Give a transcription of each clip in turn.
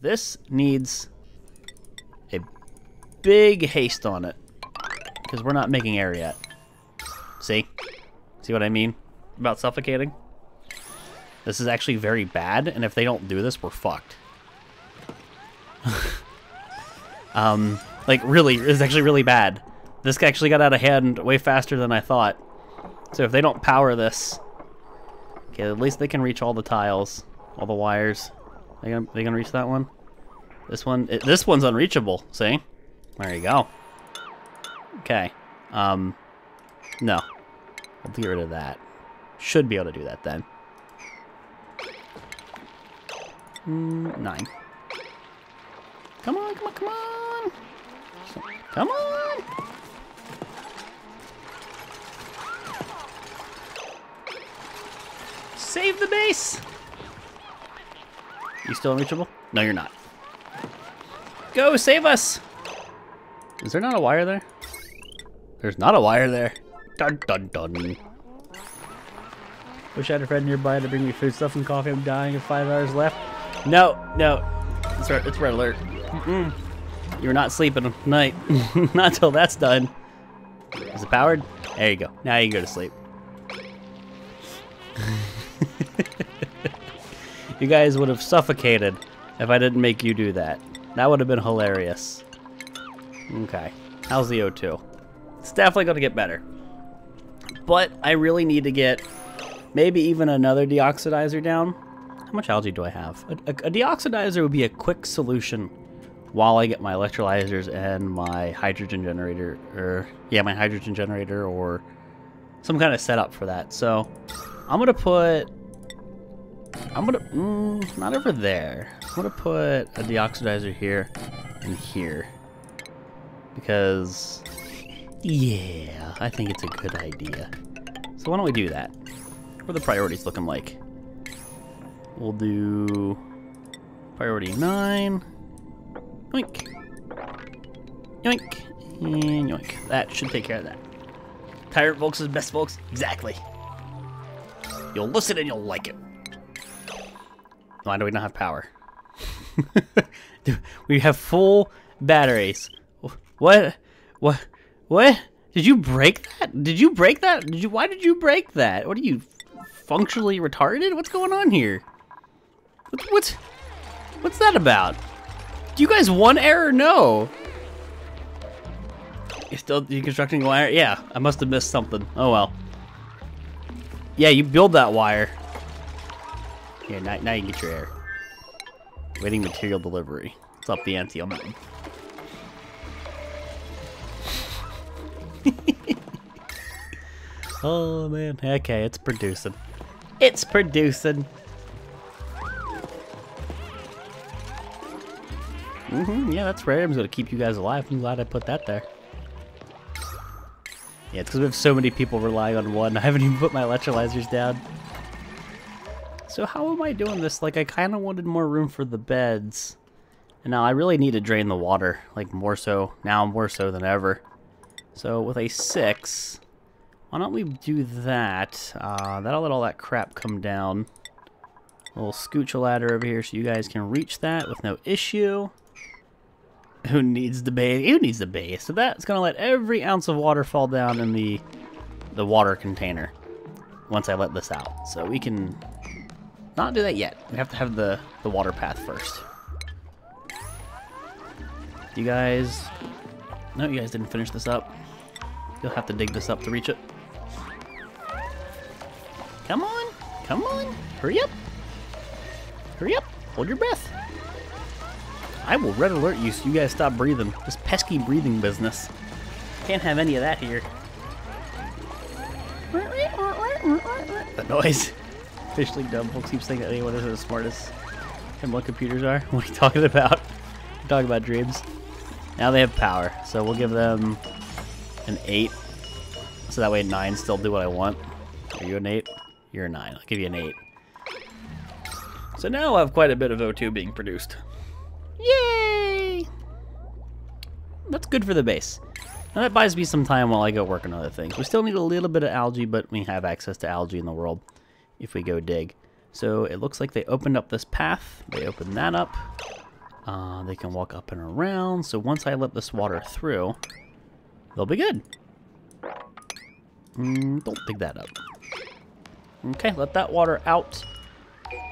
This needs a big haste on it because we're not making air yet. See? See what I mean about suffocating? This is actually very bad, and if they don't do this, we're fucked. Like, really, it's actually really bad. This actually got out of hand way faster than I thought. So if they don't power this... Okay, at least they can reach all the tiles, all the wires. They gonna reach that one? This one, this one's unreachable, see? There you go. Okay, no. I'll get rid of that. Should be able to do that then. 9. Come on, come on, come on! Come on! Save the base! You still unreachable? No, you're not. Go, save us! Is there not a wire there? There's not a wire there. Dun dun dun. Wish I had a friend nearby to bring me food, stuff, and coffee. I'm dying of 5 hours left. No, no. It's red alert. You're not sleeping tonight. Not till that's done. Is it powered? There you go. Now you can go to sleep. You guys would have suffocated if I didn't make you do that. That would have been hilarious. Okay. How's the O2? It's definitely going to get better. But I really need to get maybe even another deoxidizer down. How much algae do I have? A deoxidizer would be a quick solution while I get my electrolyzers and my hydrogen generator. Or, yeah, my hydrogen generator or some kind of setup for that. So I'm going to put... not over there. I'm gonna put a deoxidizer here and here. Because, yeah, I think it's a good idea. So why don't we do that? What are the priorities looking like? We'll do priority 9. Yoink. Yoink. And yoink. That should take care of that. Tyrant Volx is best, folks. Exactly. You'll listen and you'll like it. Why do we not have power? We have full batteries. What? What? What? Did you break that? Did you break that? Why did you break that? What are you, functionally retarded? What's going on here? What's that about? Do you guys want air or no? You're still deconstructing wire? Yeah, I must have missed something. Oh well. Yeah, you build that wire. Yeah, now you can get your air. Waiting material delivery. Let's up the ante on that one. Oh man. Okay, it's producing. It's producing. Yeah, that's rare. I'm gonna keep you guys alive. I'm glad I put that there. Yeah, it's because we have so many people relying on one. I haven't even put my electrolyzers down. So how am I doing this? Like, I kind of wanted more room for the beds. And now I really need to drain the water. Like, more so. Now more so than ever. So with a 6, why don't we do that? That'll let all that crap come down. A little scooch a ladder over here so you guys can reach that with no issue. Who needs the base? Who needs the base? So that's going to let every ounce of water fall down in the water container once I let this out. So we can... not do that yet. We have to have the water path first. You guys... no, you guys didn't finish this up. You'll have to dig this up to reach it. Come on! Come on! Hurry up! Hurry up! Hold your breath! I will red alert you so you guys stop breathing. This pesky breathing business. Can't have any of that here. The noise. Officially dumb. Folks keep saying that anyone isn't as smart as him what computers are. What are you talking about? We're talking about dreams. Now they have power, so we'll give them an 8. So that way 9 still do what I want. Are you an 8? You're a 9. I'll give you an 8. So now I'll have quite a bit of O2 being produced. Yay! That's good for the base. And that buys me some time while I go work on other things. We still need a little bit of algae, but we have access to algae in the world if we go dig. So it looks like they opened up this path. They opened that up. They can walk up and around. So once I let this water through, they'll be good. Don't dig that up. Okay, let that water out.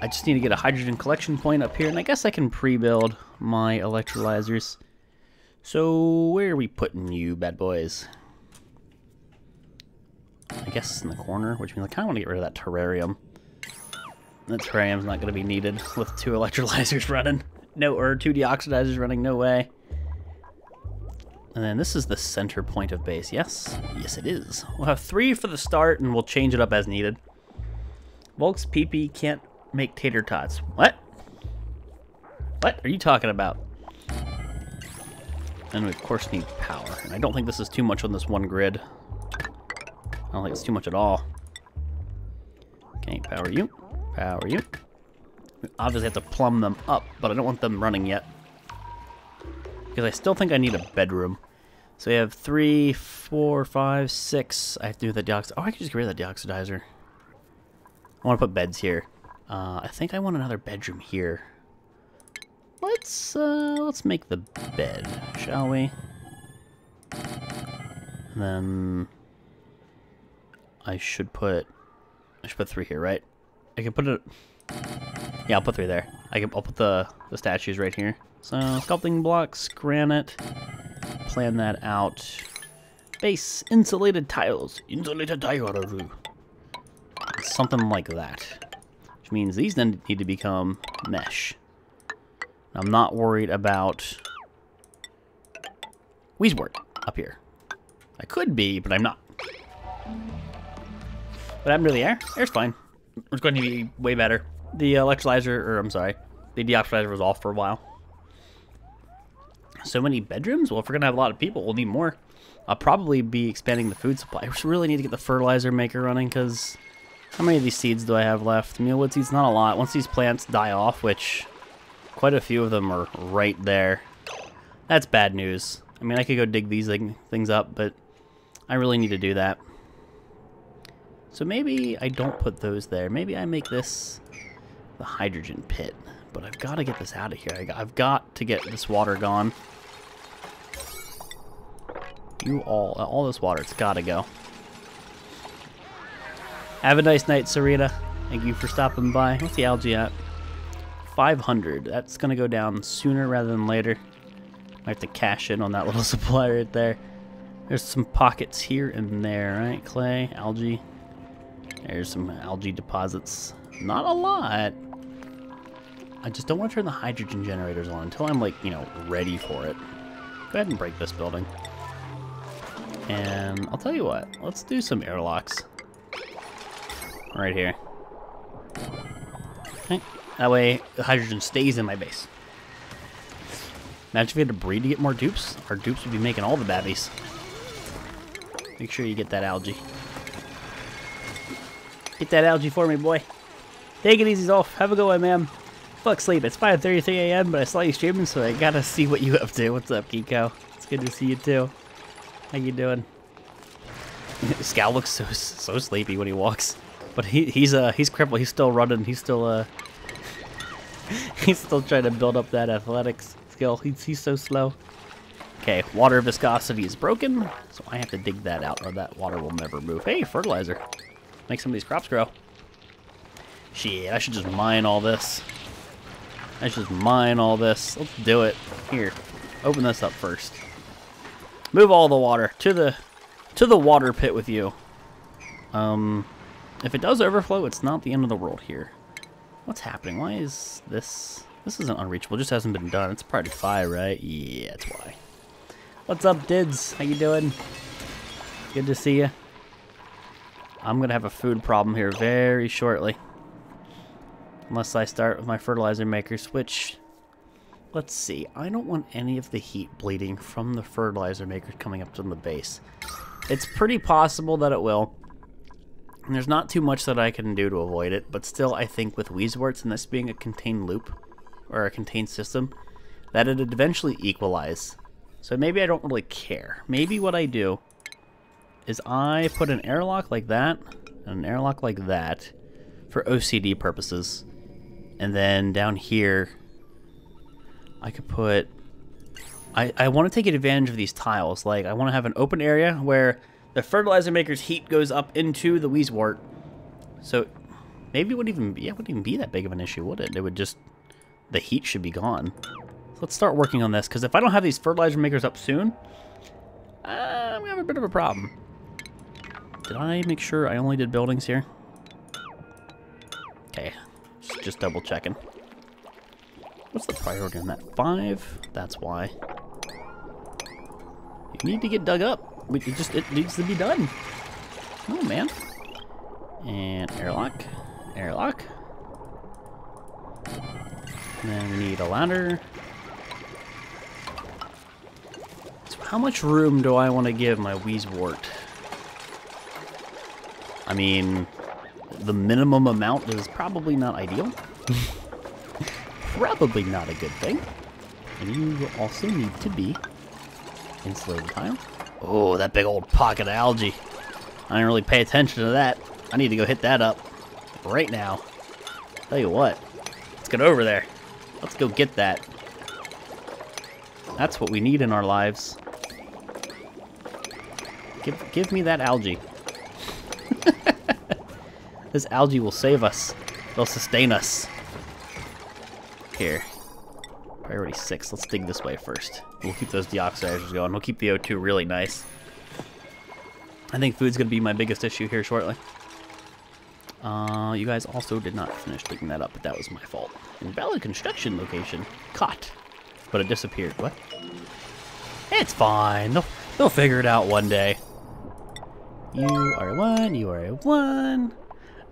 I just need to get a hydrogen collection point up here, and I guess I can pre-build my electrolyzers. So where are we putting you, bad boys? I guess in the corner, which means I kind of want to get rid of that terrarium. That terrarium's not going to be needed with 2 electrolyzers running. No, or 2 deoxidizers running, no way. And then this is the center point of base, yes? Yes, it is. We'll have 3 for the start, and we'll change it up as needed. Volx PP can't make tater tots. What? What are you talking about? And we, of course, need power. And I don't think this is too much on this one grid. I don't think it's too much at all. Okay, power you. Power you. We obviously have to plumb them up, but I don't want them running yet. Because I still think I need a bedroom. So we have 3, 4, 5, 6. I have to do the deoxidizer. Oh, I can just get rid of the deoxidizer. I want to put beds here. I think I want another bedroom here. Let's make the bed, shall we? And then I should put 3 here, right? I can put it. Yeah, I'll put 3 there. I'll put the statues right here. So sculpting blocks, granite. Plan that out. Base insulated tiles. Insulated tiles. Something like that. Which means these then need to become mesh. I'm not worried about Weezewort up here. I could be, but I'm not. What happened to the air? Air's fine. It's going to be way better. The electrolyzer, or I'm sorry, the deoxidizer was off for a while. So many bedrooms? Well, if we're going to have a lot of people, we'll need more. I'll probably be expanding the food supply. I really need to get the fertilizer maker running, because how many of these seeds do I have left? Mealwood seeds, not a lot. Once these plants die off, which quite a few of them are right there. That's bad news. I mean, I could go dig these things up, but I really need to do that. So maybe I don't put those there. Maybe I make this the hydrogen pit. But I've got to get this out of here. I've got to get this water gone. All this water, it's got to go. Have a nice night, Sarita. Thank you for stopping by. What's the algae at? 500. That's going to go down sooner rather than later. I have to cash in on that little supply right there. There's some pockets here and there, right? Clay, algae. There's some algae deposits. Not a lot. I just don't want to turn the hydrogen generators on until I'm, like, you know, ready for it. Go ahead and break this building. And I'll tell you what. Let's do some airlocks. Right here. Okay. That way, the hydrogen stays in my base. Imagine if we had to breed to get more dupes. Our dupes would be making all the babbies. Make sure you get that algae. Get that algae for me, boy. Take it easy, Zolf. Have a good one, ma'am. Fuck sleep. It's 5:33 a.m., but I saw you streaming, so I gotta see what you up to. What's up, Kiko? It's good to see you, too. How you doing? Scout looks so sleepy when he walks. But he's crippled. He's still running. He's still trying to build up that athletics skill. He's so slow. Okay, water viscosity is broken, so I have to dig that out, or that water will never move. Hey, fertilizer. Make some of these crops grow. Shit, I should just mine all this. Let's do it. Here, open this up first. Move all the water to the water pit with you. If it does overflow, it's not the end of the world here. What's happening? Why is this? This isn't unreachable. It just hasn't been done. It's priority 5, right? Yeah, that's why. What's up, Dids? How you doing? Good to see you. I'm gonna have a food problem here very shortly. Unless I start with my fertilizer makers, which, let's see, I don't want any of the heat bleeding from the fertilizer makers coming up to the base. It's pretty possible that it will. And there's not too much that I can do to avoid it, but still I think with Weezeworts and this being a contained loop, or a contained system, that it'd eventually equalize. So maybe I don't really care. Maybe what I do is I put an airlock like that and an airlock like that for OCD purposes. And then down here, I could put... I want to take advantage of these tiles. Like, I want to have an open area where the fertilizer maker's heat goes up into the Weezewort. So maybe it wouldn't even be that big of an issue, would it? It would just... The heat should be gone. So let's start working on this, because if I don't have these fertilizer makers up soon, I'm going to have a bit of a problem. Did I make sure I only did buildings here? Okay, just double checking. What's the priority on that? 5? That's why. You need to get dug up. It needs to be done. Oh, man. And airlock. Airlock. And then we need a ladder. So how much room do I want to give my Weezewort? I mean, the minimum amount is probably not ideal. Probably not a good thing. And you will also need to be insulated tile. Oh, that big old pocket of algae. I didn't really pay attention to that. I need to go hit that up right now. Tell you what, let's get over there. Let's go get that. That's what we need in our lives. Give me that algae. This algae will save us. It'll sustain us. Here. Priority 6. Let's dig this way first. We'll keep those deoxidizers going. We'll keep the O2 really nice. I think food's going to be my biggest issue here shortly. You guys also did not finish digging that up, but that was my fault. Invalid construction location. Caught. But it disappeared. What? It's fine. They'll figure it out one day. You are one. You are a one.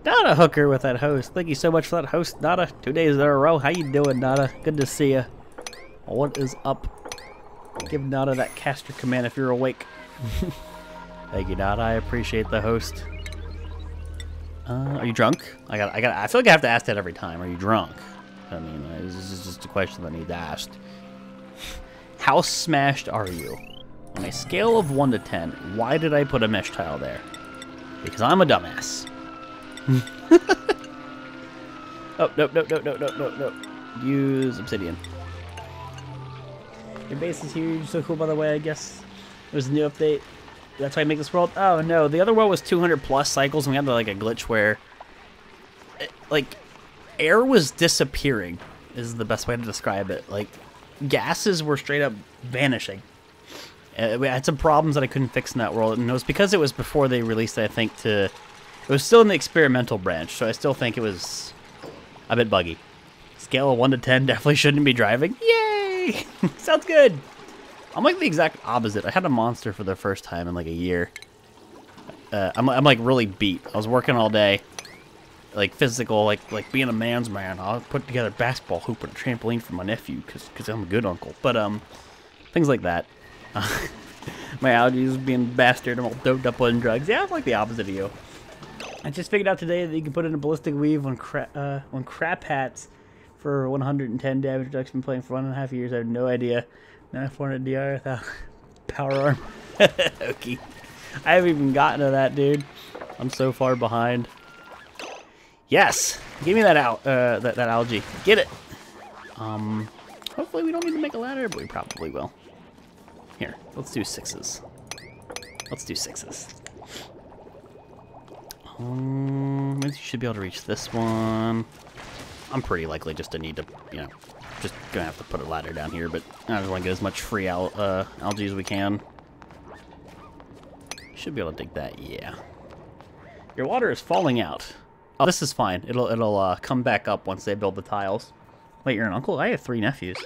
Not a hooker with that host. Thank you so much for that host, Nada. 2 days in a row. How you doing, Nada? Good to see you. What is up? Give Nada that caster command if you're awake. Thank you, Nada. I appreciate the host. Are you drunk? I feel like I have to ask that every time. Are you drunk? I mean, this is just a question that needs asked. How smashed are you? On a scale of 1 to 10, why did I put a mesh tile there? Because I'm a dumbass. Oh, no. Use obsidian. Your base is huge. So cool, by the way, I guess. There's a new update. That's why I make this world. Oh, no. The other world was 200 plus cycles, and we had like a glitch where like air was disappearing is the best way to describe it. Like gases were straight up vanishing. We had some problems that I couldn't fix in that world, and it was because it was before they released it, I think, it was still in the experimental branch, so I still think it was a bit buggy. Scale of 1 to 10, definitely shouldn't be driving. Yay! Sounds good! I'm like the exact opposite. I had a monster for the first time in like a year. I'm like really beat. I was working all day. Like physical, like being a man's man. I'll put together a basketball hoop and a trampoline for my nephew because I'm a good uncle. But things like that. My allergies being bastard. I'm all doped up on drugs. Yeah, I'm like the opposite of you. I just figured out today that you can put in a ballistic weave on crap hats for 110 damage reduction. Been playing for 1.5 years. I have no idea. Now 400 DR without power arm. Okay. I haven't even gotten to that, dude. I'm so far behind. Yes, give me that that algae. Get it. Hopefully we don't need to make a ladder, but we probably will. Here, let's do 6s. Let's do 6s. Maybe you should be able to reach this one. I'm pretty likely just to need to, you know, just gonna have to put a ladder down here, but I just want to get as much free algae as we can. Should be able to dig that, yeah. Your water is falling out. Oh, this is fine. It'll come back up once they build the tiles. Wait, you're an uncle? I have 3 nephews.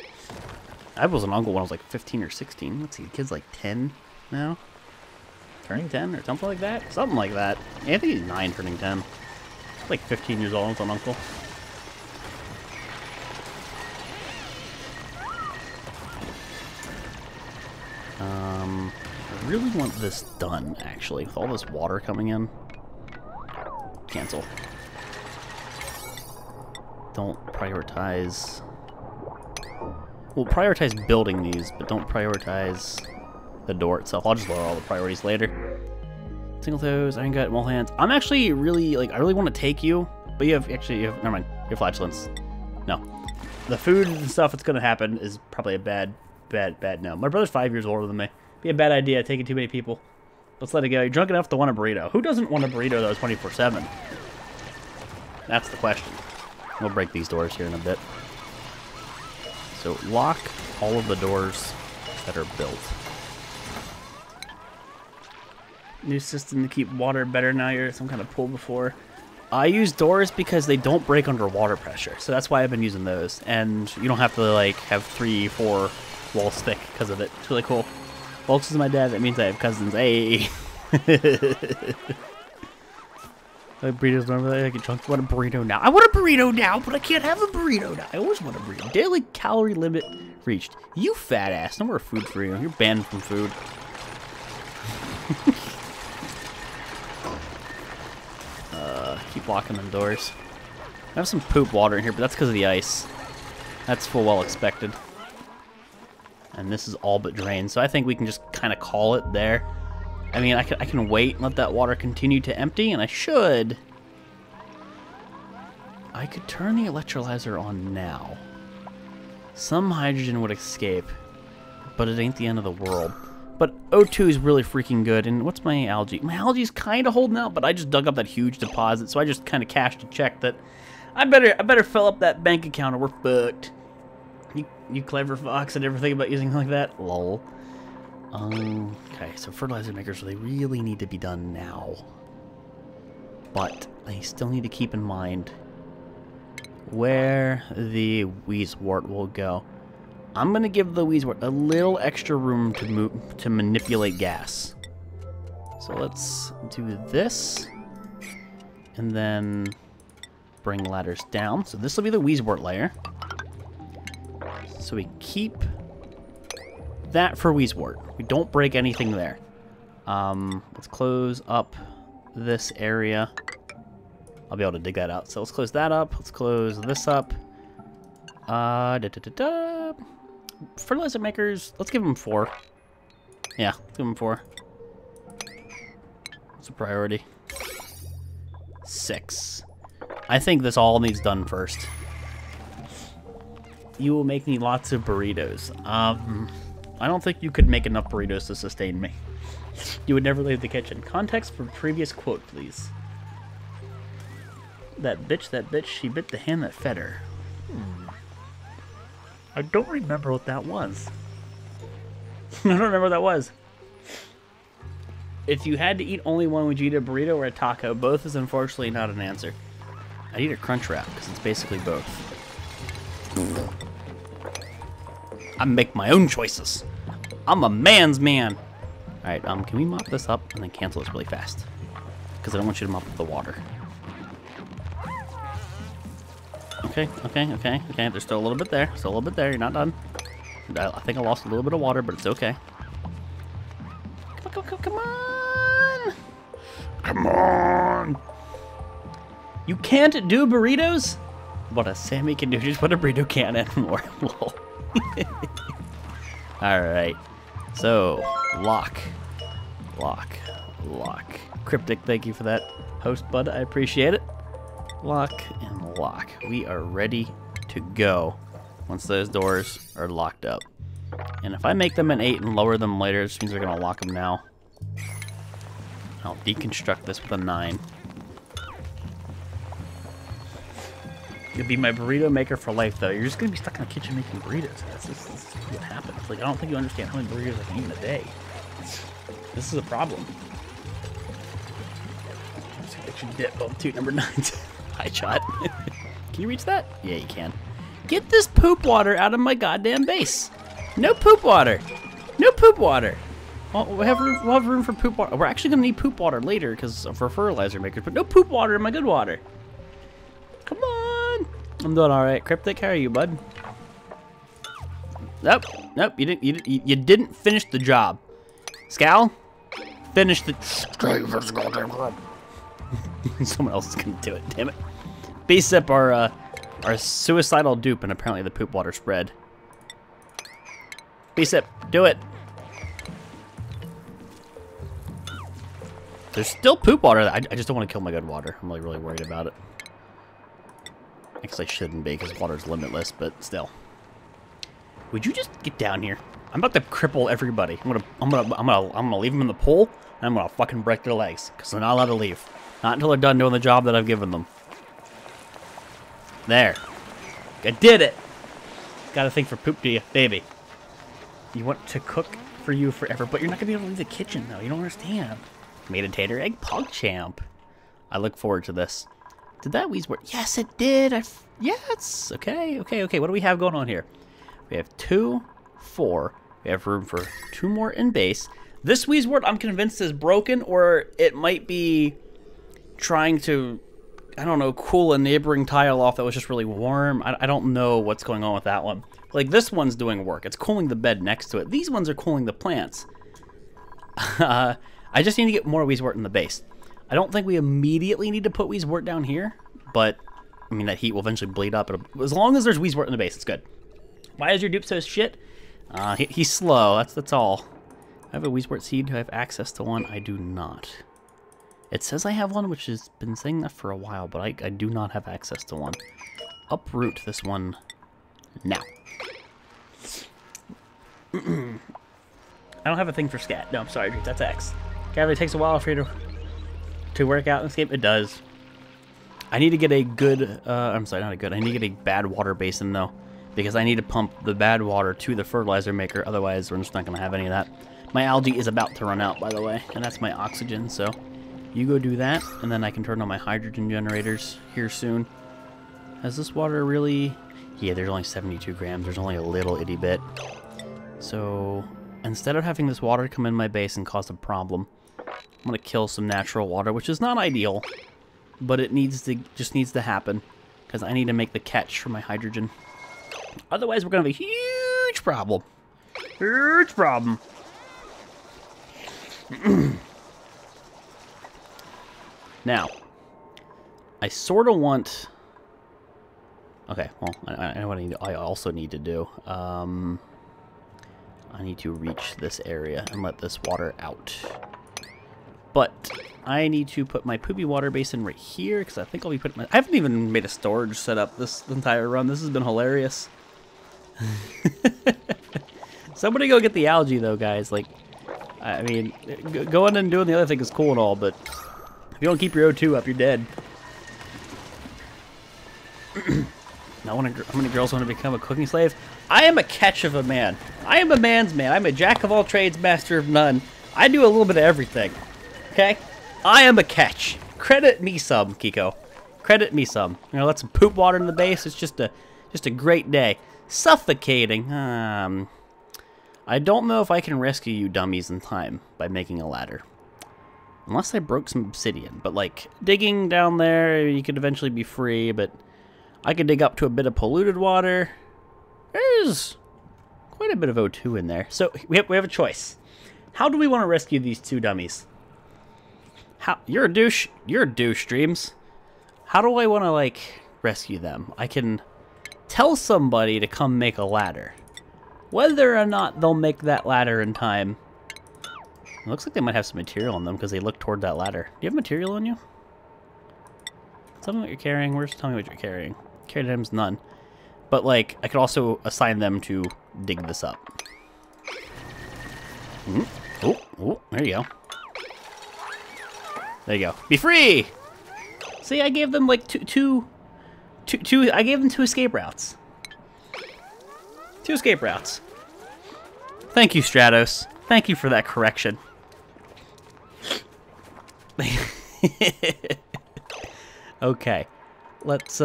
I was an uncle when I was like 15 or 16. Let's see, the kid's like 10 now. Turning 10 or something like that? Something like that. Yeah, I think he's 9 turning 10. Like 15 years old with an uncle. I really want this done, actually. With all this water coming in. Cancel. Don't prioritize. We'll prioritize building these, but don't prioritize the door itself. I'll just lower all the priorities later. Single toes, iron gut, mole hands. I'm actually really, like, I really want to take you, but you have, never mind, you have flatulence. No. The food and stuff that's going to happen is probably a bad no. My brother's 5 years older than me. Be a bad idea taking too many people. Let's let it go. You're drunk enough to want a burrito. Who doesn't want a burrito, though, 24/7? That's the question. We'll break these doors here in a bit. So lock all of the doors that are built. New system to keep water better now. You're some kind of pool before. I use doors because they don't break under water pressure. So that's why I've been using those. And you don't have to, like, have 3, 4 walls thick because of it. It's really cool. Volx is my dad. That means I have cousins. Hey! Like burritos normally, I get drunk. I want a burrito now. I want a burrito now, but I can't have a burrito now. I always want a burrito. Daily calorie limit reached. You fat ass. No more food for you. You're banned from food. Keep locking them doors. I have some poop water in here, but that's because of the ice. That's full well expected. And this is all but drained, so I think we can just kind of call it there. I mean, I can wait and let that water continue to empty, and I should. I could turn the electrolyzer on now. Some hydrogen would escape, but it ain't the end of the world. But O2 is really freaking good. And what's my algae? My algae's kind of holding out, but I just dug up that huge deposit, so I just kind of cashed a check that I better fill up that bank account or we're fucked. You clever fox, I never think about using like that. Lol. Okay, so fertilizer makers, they really need to be done now. But I still need to keep in mind where the Wheezewort will go. I'm going to give the Wheezewort a little extra room to manipulate gas. So let's do this. And then bring ladders down. So this will be the Wheezewort layer. So we keep that for Wheezewort. We don't break anything there. Let's close up this area. I'll be able to dig that out. So let's close that up. Let's close this up. Fertilizer makers, let's give them 4. Yeah, let's give them 4. What's a priority? 6. I think this all needs done first. You will make me lots of burritos. I don't think you could make enough burritos to sustain me. You would never leave the kitchen. Context for previous quote, please. That bitch, she bit the hand that fed her. I don't remember what that was. I don't remember what that was. If you had to eat only one, would you eat a burrito or a taco? Both is unfortunately not an answer. I'd eat a crunch wrap, because it's basically both. I make my own choices. I'm a man's man. Alright, can we mop this up and then cancel this really fast? Because I don't want you to mop up the water. Okay. There's still a little bit there. Still a little bit there. You're not done. I think I lost a little bit of water, but it's okay. Come on! Come on! You can't do burritos? What a Sammy can do. Just put a burrito can in more. Lol. Alright. So, lock. Cryptic, thank you for that host, bud. I appreciate it. Lock and lock. We are ready to go once those doors are locked up. And if I make them an 8 and lower them later, it just means we're going to lock them now. I'll deconstruct this with a 9. You'll be my burrito maker for life, though. You're just going to be stuck in the kitchen making burritos. This is what happens. Like, I don't think you understand how many burritos I can eat in a day. This is a problem. Let's see what you dip on toot number 9. High shot. Can you reach that? Yeah, you can. Get this poop water out of my goddamn base. No poop water. No poop water. Well, we'll have room for poop water. We're actually going to need poop water later because for fertilizer makers, but no poop water in my good water. Come on. I'm doing all right. Cryptic, how are you, bud? Nope. You didn't finish the job. Scal, finish the. Someone else is gonna do it. Damn it. Base up our suicidal dupe, and apparently the poop water spread. Sippy sip. Do it. There's still poop water. I just don't want to kill my good water. I'm really worried about it. I guess I shouldn't be because water's limitless, but still. Would you just get down here? I'm about to cripple everybody. I'm gonna leave them in the pool, and I'm gonna fucking break their legs because they're not allowed to leave. Not until they're done doing the job that I've given them. There. I did it. Gotta think for poop, do you, baby? You want to cook for you forever, but you're not gonna be able to leave the kitchen though. You don't understand. Made a tater egg PogChamp. I look forward to this. Did that wheeze work? Yes, it did. Yes. Okay. What do we have going on here? We have 2, 4. We have room for 2 more in base. This wheeze wort, I'm convinced, is broken, or it might be trying to, I don't know, cool a neighboring tile off that was just really warm. I don't know what's going on with that one. Like, this one's doing work. It's cooling the bed next to it. These ones are cooling the plants. I just need to get more wheezewort in the base. I don't think we immediately need to put wheezewort down here, but, I mean, that heat will eventually bleed up. As long as there's wheezewort in the base, it's good. Why is your dupe so shit? He's slow, that's all. I have a wheezewort seed. Do I have access to one? I do not. It says I have one, which has been saying that for a while, but I do not have access to one. Uproot this one now. I don't have a thing for scat. No, I'm sorry, that's X. Gravity takes a while for you to work out in this game. It does. I need to get a good, I'm sorry, not a good, I need to get a bad water basin though, because I need to pump the bad water to the fertilizer maker, otherwise we're just not going to have any of that. My algae is about to run out, by the way, and that's my oxygen, so you go do that, and then I can turn on my hydrogen generators here soon. Has this water really... Yeah, there's only 72 grams, there's only a little itty bit. So, instead of having this water come in my base and cause a problem, I'm going to kill some natural water, which is not ideal, but it just needs to happen, because I need to make the catch for my hydrogen. Otherwise, we're going to have a huge problem. Huge problem. Now, I sort of want... Okay, well, I know what I also need to do. I need to reach this area and let this water out. But I need to put my poopy water basin right here, because I think I'll be putting my... I haven't even made a storage setup this entire run. This has been hilarious. Somebody go get the algae, though, guys. Like, I mean, going and doing the other thing is cool and all, but if you don't keep your O2 up, you're dead. How many girls want to become a cooking slave? I am a catch of a man. I am a man's man. I'm a jack of all trades, master of none. I do a little bit of everything. Okay? I am a catch. Credit me some, Kiko. Credit me some. You know, let some poop water in the base. It's just a great day. Suffocating. I don't know if I can rescue you dummies in time by making a ladder. Unless I broke some obsidian. But, like, digging down there, you could eventually be free, but I could dig up to a bit of polluted water. There's quite a bit of O2 in there. So, we have a choice. How do we want to rescue these two dummies? You're a douche. You're a douche, Dreams. How do I want to, like, rescue them? I can tell somebody to come make a ladder. Whether or not they'll make that ladder in time. It looks like they might have some material on them because they look toward that ladder. Do you have material on you? Tell me what you're carrying. Where's tell me what you're carrying? Carry items, none. But, like, I could also assign them to dig this up. Oh, there you go. There you go. Be free! See, I gave them, like, two I gave them 2 escape routes. 2 escape routes. Thank you, Stratos. Thank you for that correction. Okay. Let's,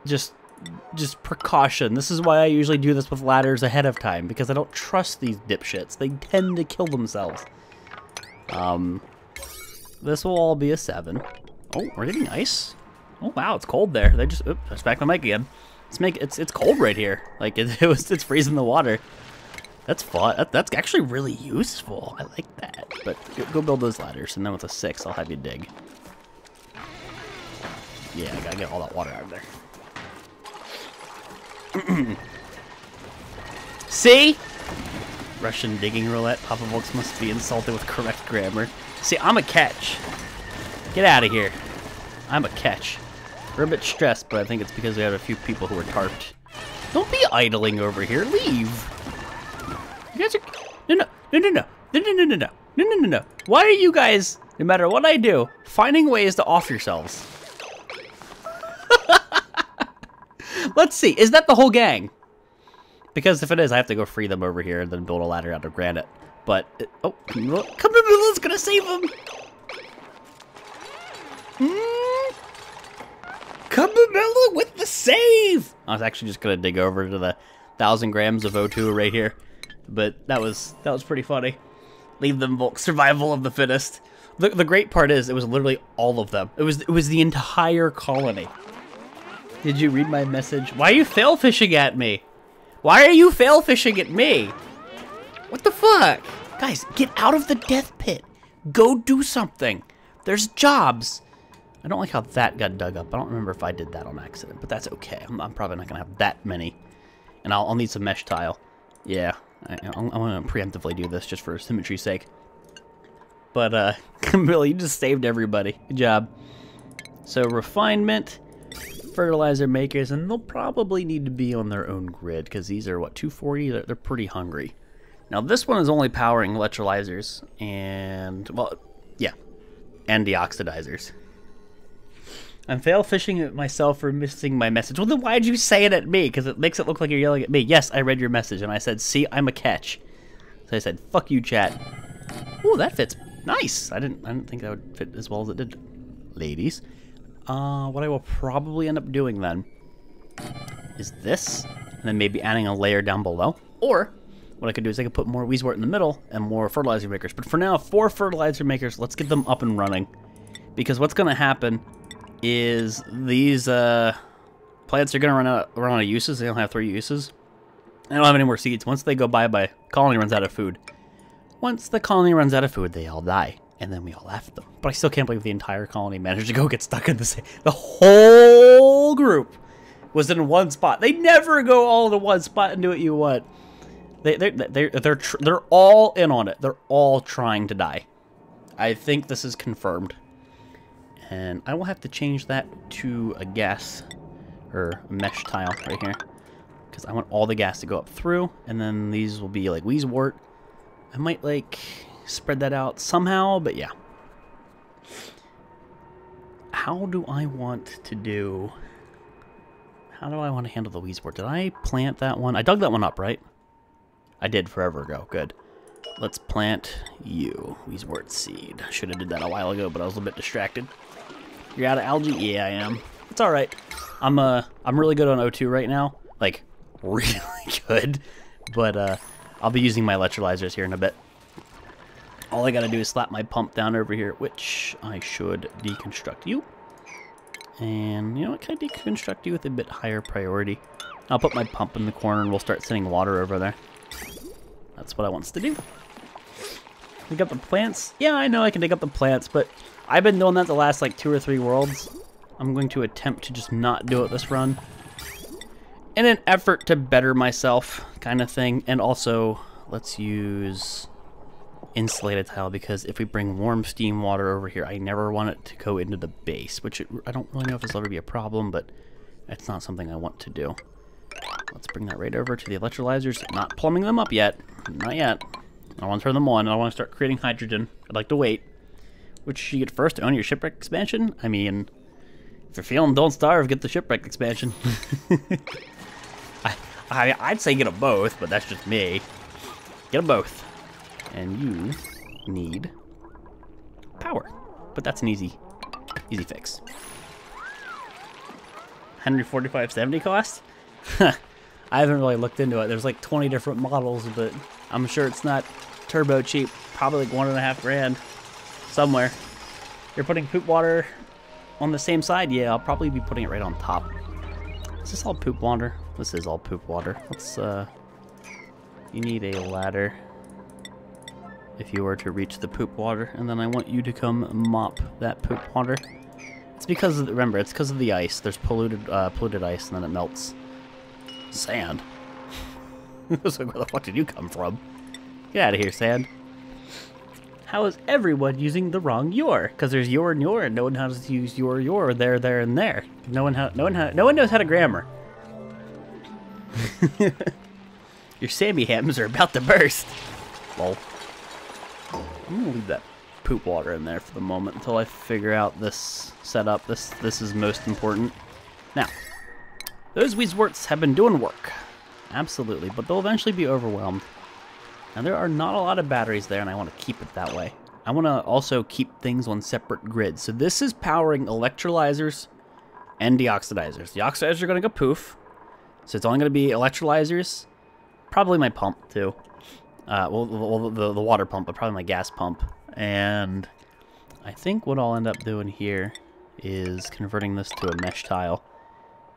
just precaution. This is why I usually do this with ladders ahead of time, because I don't trust these dipshits. They tend to kill themselves. This will all be a 7. Oh, we're getting ice. Oh wow, it's cold there. They just oops, I smacked my mic again. It's cold right here. Like it's freezing the water. That's fun. That's actually really useful. I like that. But go build those ladders, and then with a 6, I'll have you dig. Yeah, I gotta get all that water out of there. See? Russian digging roulette. Papa Volx must be insulted with correct grammar. See, I'm a catch. Get out of here. I'm a catch. We're a bit stressed, but I think it's because we had a few people who were tarped. Don't be idling over here. Leave. You guys are... No. Why are you guys, no matter what I do, finding ways to off yourselves? Let's see. Is that the whole gang? Because if it is, I have to go free them over here and then build a ladder out of granite. But, oh, Camilla's gonna save him! Camilla with the save! I was actually just gonna dig over to the 1,000 grams of O2 right here. But that was pretty funny. Leave them, Volk. Survival of the fittest. The great part is, it was literally all of them. It was the entire colony. Did you read my message? Why are you fail fishing at me? Why are you fail fishing at me? What the fuck? Guys, get out of the death pit. Go do something. There's jobs. I don't like how that got dug up. I don't remember if I did that on accident, but that's okay. I'm probably not going to have that many. And I'll need some mesh tile. Yeah, I want to preemptively do this just for symmetry's sake. But, Camille, you just saved everybody. Good job. So, refinement, fertilizer makers, and they'll probably need to be on their own grid, because these are, what, 240? They're pretty hungry. Now, this one is only powering electrolyzers, and, well, yeah, and deoxidizers. I'm fail fishing at myself for missing my message. Well, then why'd you say it at me? Because it makes it look like you're yelling at me. Yes, I read your message, and I said, see, I'm a catch. So I said, fuck you, chat. Ooh, that fits nice. I didn't think that would fit as well as it did. Ladies. What I will probably end up doing then is this, and then maybe adding a layer down below. Or, what I could do is I could put more Weezewort in the middle and more fertilizer makers. But for now, 4 fertilizer makers, let's get them up and running. Because what's going to happen is these plants are going to run out of uses. They don't have 3 uses. They don't have any more seeds. Once they go bye-bye, colony runs out of food. Once the colony runs out of food, they all die. And then we all left them. But I still can't believe the entire colony managed to go get stuck in the same... The whole group was in one spot. They never go all to one spot and do what you want. They're all in on it. They're all trying to die. I think this is confirmed. And I will have to change that to a gas or a mesh tile right here. Because I want all the gas to go up through. And then these will be like Weezewort. I might like spread that out somehow, but yeah. How do I want to do... How do I want to handle the Weezewort? Did I plant that one? I dug that one up, right? I did forever ago. Good. Let's plant you. Weezewort seed. Should have did that a while ago, but I was a little bit distracted. You're out of algae? Yeah, I am. It's alright. I'm really good on O2 right now. Like, really good. But, I'll be using my electrolyzers here in a bit. All I gotta do is slap my pump down over here, which I should deconstruct you. And, you know what, can I deconstruct you with a bit higher priority? I'll put my pump in the corner and we'll start sending water over there. That's what I want to do. Dig up the plants? Yeah, I know I can dig up the plants, but I've been doing that the last, like, 2 or 3 worlds. I'm going to attempt to just not do it this run. In an effort to better myself, kind of thing. And also, let's use insulated tile, because if we bring warm steam water over here, I never want it to go into the base, which I don't really know if this will ever be a problem, but it's not something I want to do. Let's bring that right over to the electrolyzers. Not plumbing them up yet. Not yet. I want to turn them on. I want to start creating hydrogen. I'd like to wait. Which you get first, own your shipwreck expansion? I mean, if you're feeling don't starve, get the shipwreck expansion. I'd say get them both, but that's just me. Get them both. And you need power. But that's an easy fix. 145.70 cost? I haven't really looked into it. There's like 20 different models, but I'm sure it's not turbo cheap. Probably like $1.5 grand somewhere. You're putting poop water on the same side? Yeah, I'll probably be putting it right on top. Is this all poop water? This is all poop water. Let's, you need a ladder if you were to reach the poop water, and then I want you to come mop that poop water. It's because of, remember, it's because of the ice. There's polluted ice, and then it melts. Sand. So where the fuck did you come from? Get out of here, sand. How is everyone using the wrong your? Because there's your and your, and no one knows how to use your, there, and there. No one knows how to grammar. Your Sammy hams are about to burst. Lol. I'm gonna leave that poop water in there for the moment until I figure out this setup. This is most important. Now, those Weezworts have been doing work. Absolutely, but they'll eventually be overwhelmed. Now, there are not a lot of batteries there, and I want to keep it that way. I want to also keep things on separate grids. So this is powering electrolyzers and deoxidizers. The oxidizers are going to go poof. So it's only going to be electrolyzers. Probably my pump, too. Well, the water pump, but probably my gas pump. And I think what I'll end up doing here is converting this to a mesh tile.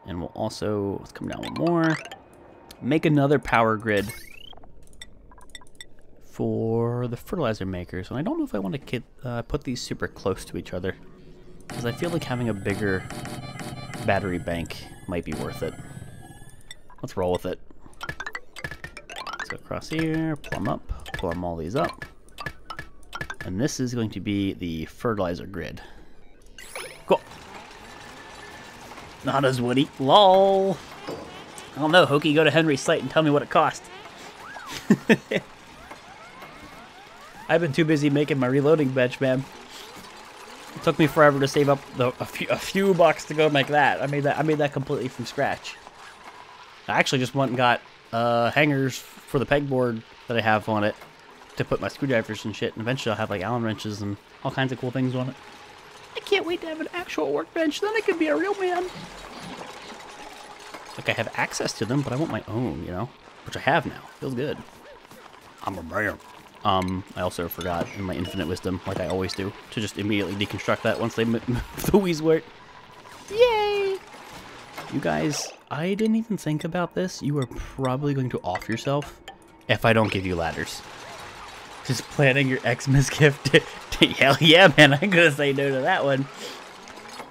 And we'll also, let's come down one more. Make another power grid for the fertilizer makers. And I don't know if I want to put these super close to each other, because I feel like having a bigger battery bank might be worth it. Let's roll with it. Let's go across here, plumb up, plumb all these up. And this is going to be the fertilizer grid. Cool. Not as woody. LOL. I don't know, Hokey, go to Henry's site and tell me what it cost. I've been too busy making my reloading bench, man. It took me forever to save up a few bucks to go make that. I made that completely from scratch. I actually just went and got hangers for the pegboard that I have on it to put my screwdrivers and shit, and eventually I'll have like Allen wrenches and all kinds of cool things on it. I can't wait to have an actual workbench, then I can be a real man. Like, I have access to them, but I want my own, you know? Which I have now. Feels good. I'm a man. I also forgot, in my infinite wisdom, like I always do, to just immediately deconstruct that once they move the Weezwort. Yay! You guys, I didn't even think about this. You are probably going to off yourself if I don't give you ladders. Just planning your Xmas gift. Hell yeah, man, I'm gonna say no to that one.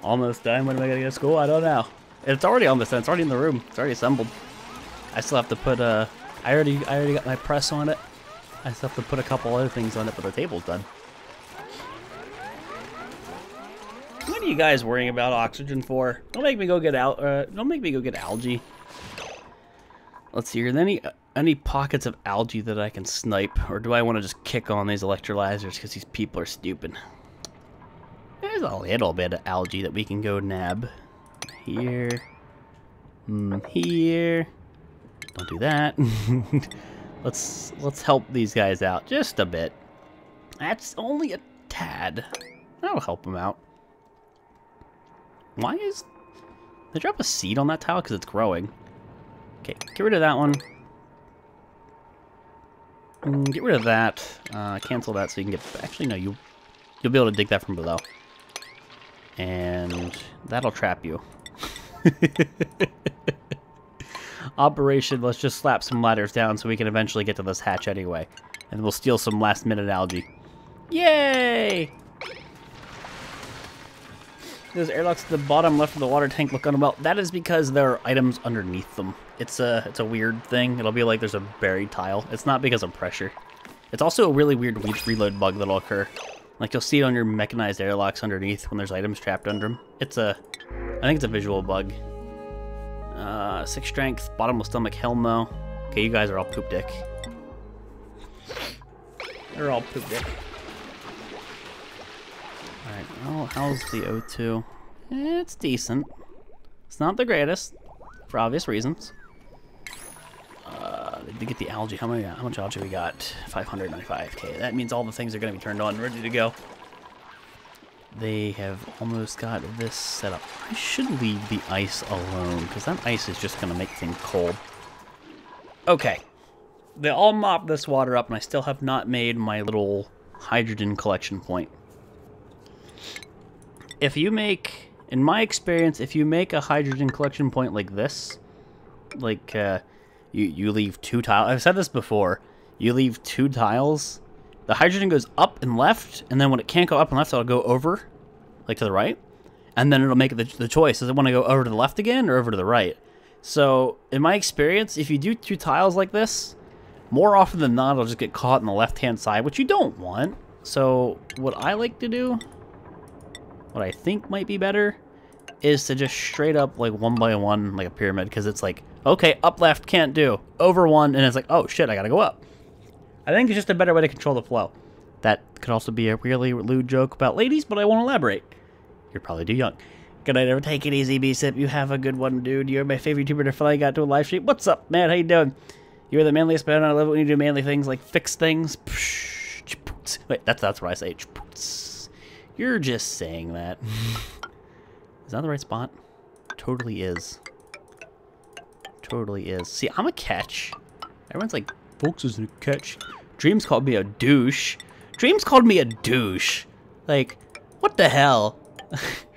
Almost done. When am I gonna go to school? I don't know. It's already almost done. It's already in the room. It's already assembled. I still have to put I already got my press on it. I still have to put a couple other things on it, but the table's done. What are you guys worrying about oxygen for? Don't make me go get don't make me go get algae. Let's see. Are there any pockets of algae that I can snipe, or do I want to just kick on these electrolyzers because these people are stupid? There's a little bit of algae that we can go nab. Here. Here. Don't do that. Let's help these guys out just a bit. That's only a tad. That'll help them out. Why is... Did I drop a seed on that tile? Because it's growing. Okay, get rid of that one. Get rid of that. Cancel that so you can get... Actually, no, you'll be able to dig that from below. And that'll trap you. Operation, let's just slap some ladders down so we can eventually get to this hatch anyway. And we'll steal some last minute algae. Yay! Those airlocks at the bottom left of the water tank look unwell. That is because there are items underneath them. It's a weird thing. It'll be like there's a buried tile. It's not because of pressure. It's also a really weird reload bug that'll occur. Like, you'll see it on your mechanized airlocks underneath when there's items trapped under them. I think it's a visual bug. 6 strength, bottomless stomach, Helmo. Okay, you guys are all poop dick. They're all poop dick. Alright, well, how's the O2? It's decent. It's not the greatest, for obvious reasons. To get the algae, how much algae we got? 595k. That means all the things are going to be turned on and ready to go. They have almost got this set up. I should leave the ice alone, because that ice is just going to make things cold. Okay. They all mop this water up, and I still have not made my little hydrogen collection point. If you make, in my experience, if you make a hydrogen collection point like this, like, you leave 2 tiles. I've said this before. You leave 2 tiles. The hydrogen goes up and left, and then when it can't go up and left, it'll go over, like to the right, and then it'll make the choice. Does it want to go over to the left again or over to the right? So, in my experience, if you do 2 tiles like this, more often than not, I'll just get caught on the left-hand side, which you don't want. So what I like to do, what I think might be better, is to just straight up, like, one by one, like a pyramid, because it's like, okay, up left, can't do. Over one, and it's like, oh shit, I gotta go up. I think it's just a better way to control the flow. That could also be a really lewd joke about ladies, but I won't elaborate. You're probably too young. Good night, everyone. Take it easy, B-Sip. You have a good one, dude. You're my favorite YouTuber to finally got to a live stream. What's up, man? How you doing? You're the manliest man. I love it when you do manly things like fix things. Wait, that's what I say. You're just saying that. Is that the right spot? Totally is. Totally is. See, I'm a catch. Everyone's like, Volx isn't a catch. Dreams called me a douche. Dreams called me a douche. Like, what the hell?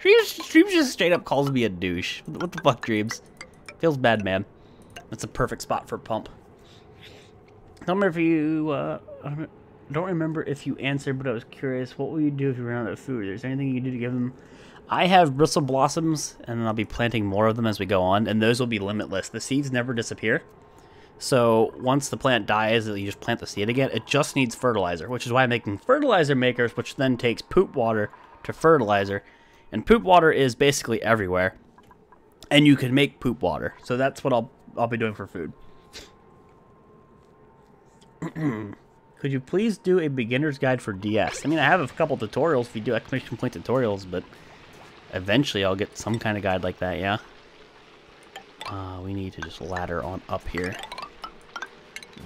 Dreams just straight up calls me a douche. What the fuck, Dreams? Feels bad, man. That's a perfect spot for a pump. Don't remember if you, don't remember if you answered, but I was curious. What will you do if you run out of food? Is there anything you can do to give them? I have bristle blossoms, and then I'll be planting more of them as we go on, and those will be limitless. The seeds never disappear. So once the plant dies, you just plant the seed again. It just needs fertilizer, which is why I'm making fertilizer makers, which then takes poop water to fertilizer. And poop water is basically everywhere. And you can make poop water. So that's what I'll be doing for food. Could you please do a beginner's guide for DS? I mean, I have a couple tutorials if you do exclamation point tutorials, but eventually I'll get some kind of guide like that, yeah? We need to just ladder on up here.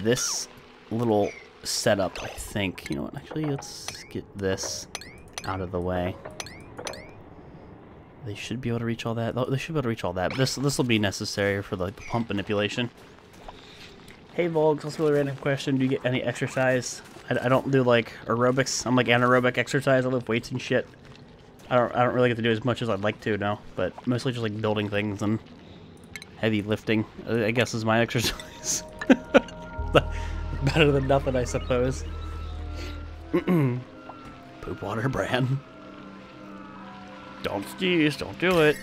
This little setup, I think. You know what? Actually, let's get this out of the way. They should be able to reach all that. Oh, they should be able to reach all that. But this will be necessary for the pump manipulation. Hey, Volx, that's a really random question. Do you get any exercise? I don't do, like, aerobics. I'm, like, anaerobic exercise. I lift weights and shit. I don't really get to do as much as I'd like to, no. But mostly just, like, building things and heavy lifting, I guess, is my exercise. Better than nothing, I suppose. Poop water brand. Don't sneeze, don't do it.